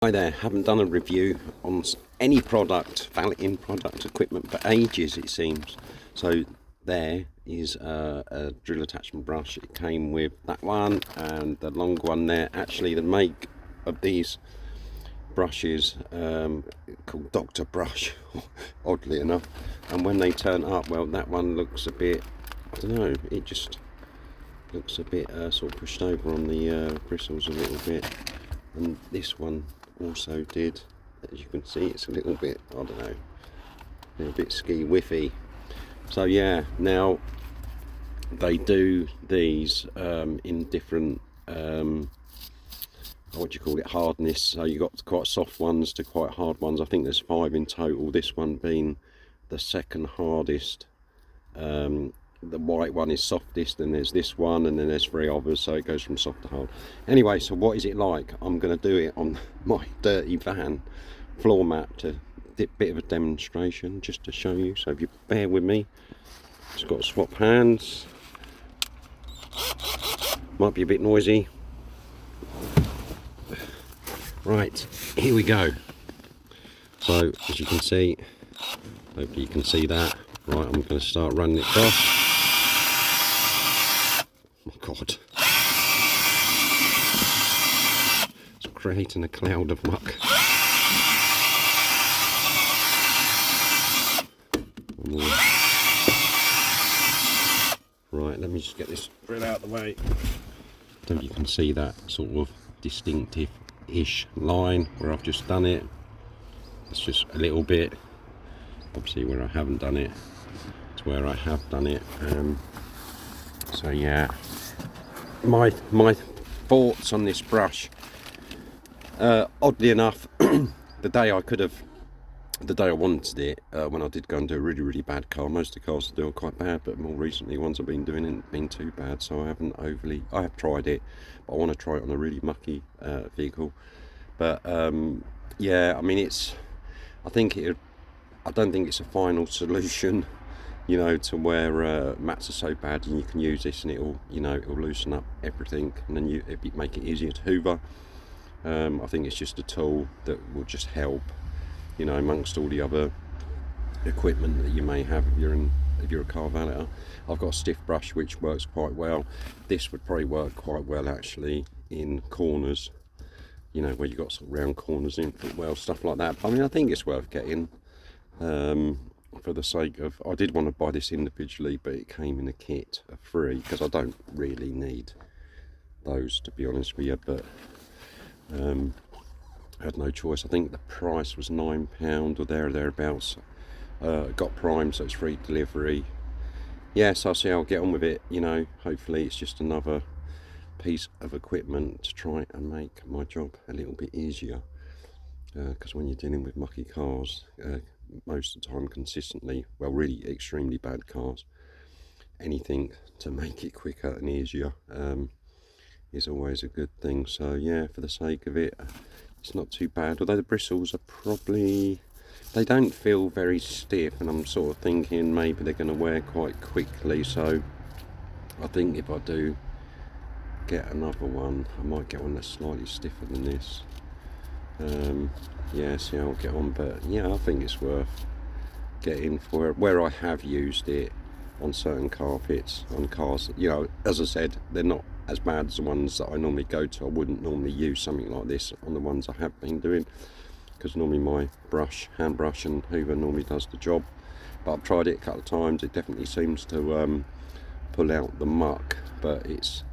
Hi there, haven't done a review on any product, valeting product equipment for ages it seems. So there is a drill attachment brush. It came with that one and the long one there. Actually the make of these brushes called Dr. Brush, oddly enough. And when they turn up, well, that one looks a bit, I don't know, it just looks a bit sort of pushed over on the bristles a little bit. And this one also did. As you can see, it's a little bit, I don't know, a little bit ski whiffy. So yeah, now they do these in different what do you call it, hardness. So you got quite soft ones to quite hard ones. I think there's 5 in total, this one being the second hardest. The white one is softest, and there's this one, and then there's 3 others, so it goes from soft to hard. Anyway, so what is it like? I'm going to do it on my dirty van floor mat to bit of a demonstration just to show you. So if you bear with me, just got to swap hands. Might be a bit noisy. Right, here we go. So as you can see, hopefully you can see that. Right, I'm going to start running it across. Oh my god, it's creating a cloud of muck. Right, let me just get this drill out of the way. So you can see that sort of distinctive-ish line where I've just done it. It's just a little bit. Obviously where I haven't done it, it's where I have done it. So yeah, my thoughts on this brush. Oddly enough, the day I wanted it, when I did go and do a really bad car. Most of the cars are doing quite bad, but more recently ones I've been doing ain't been too bad, so I have tried it, but I want to try it on a really mucky vehicle. But yeah, I mean, I don't think it's a final solution, you know, to where mats are so bad, and you can use this and it'll loosen up everything, and then it'll make it easier to hoover. I think it's just a tool that will just help, you know, amongst all the other equipment that you may have if you're a car valeter. I've got a stiff brush which works quite well. This would probably work quite well actually in corners, you know, where you've got sort of round corners in footwell, stuff like that. I mean, I think it's worth getting. For the sake of, I did want to buy this individually, but it came in a kit of 3 because I don't really need those, to be honest with you. But I had no choice. I think the price was £9 or thereabouts. Got Prime, so it's free delivery. Yes, I'll see how I'll get on with it. You know, hopefully it's just another piece of equipment to try and make my job a little bit easier. Because when you're dealing with mucky cars, most of the time consistently, well, really extremely bad cars, anything to make it quicker and easier is always a good thing. So yeah, for the sake of it, it's not too bad, although the bristles are probably, they don't feel very stiff, and I'm sort of thinking maybe they're going to wear quite quickly. So I think if I do get another one, I might get one that's slightly stiffer than this. Yeah, see how I'll get on. But yeah, I think it's worth getting for where I have used it on certain carpets, on cars. You know, as I said, they're not as bad as the ones that I normally go to. I wouldn't normally use something like this on the ones I have been doing, because normally my hand brush and hoover normally does the job. But I've tried it a couple of times. It definitely seems to pull out the muck, but it's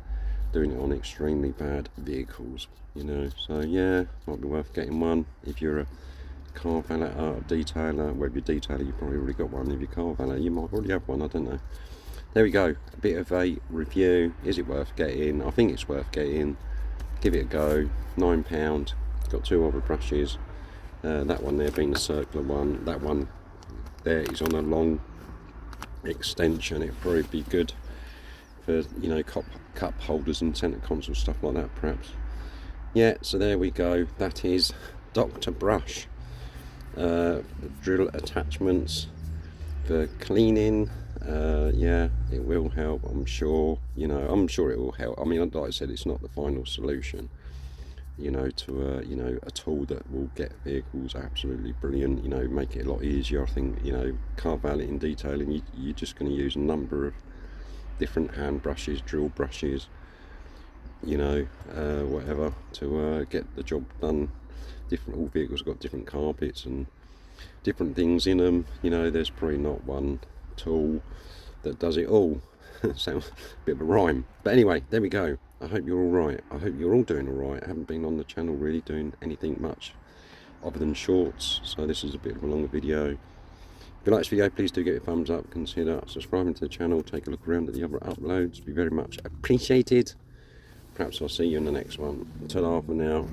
doing it on extremely bad vehicles, you know. So yeah, might be worth getting one if you're a car valeter, detailer. Well, if you're a detailer, you've probably already got one. If you're a car valeter, you might already have one, I don't know. There we go, a bit of a review. Is it worth getting? I think it's worth getting. Give it a go. £9. Got 2 other brushes. That one there being the circular one. That one there is on a long extension. It'd probably be good for, you know, cup holders and centre console, stuff like that, perhaps. Yeah, so there we go. That is Dr. Brush. The drill attachments for cleaning. Yeah, it will help, I'm sure. You know, I'm sure it will help. I mean, like I said, it's not the final solution, you know, to you know, a tool that will get vehicles absolutely brilliant, you know, make it a lot easier. I think, you know, car valeting, detailing, you're just going to use a number of different hand brushes, drill brushes, you know, whatever, to get the job done. Different, all vehicles got different carpets and different things in them, you know. There's probably not one tool that does it all. Sounds a bit of a rhyme, but anyway, there we go. I hope you're all right. I hope you're all doing all right. I haven't been on the channel really doing anything much other than shorts, so this is a bit of a longer video. If you like this video, please do give it a thumbs up, consider subscribing to the channel, take a look around at the other uploads, be very much appreciated. Perhaps I'll see you in the next one. Ta-da for now.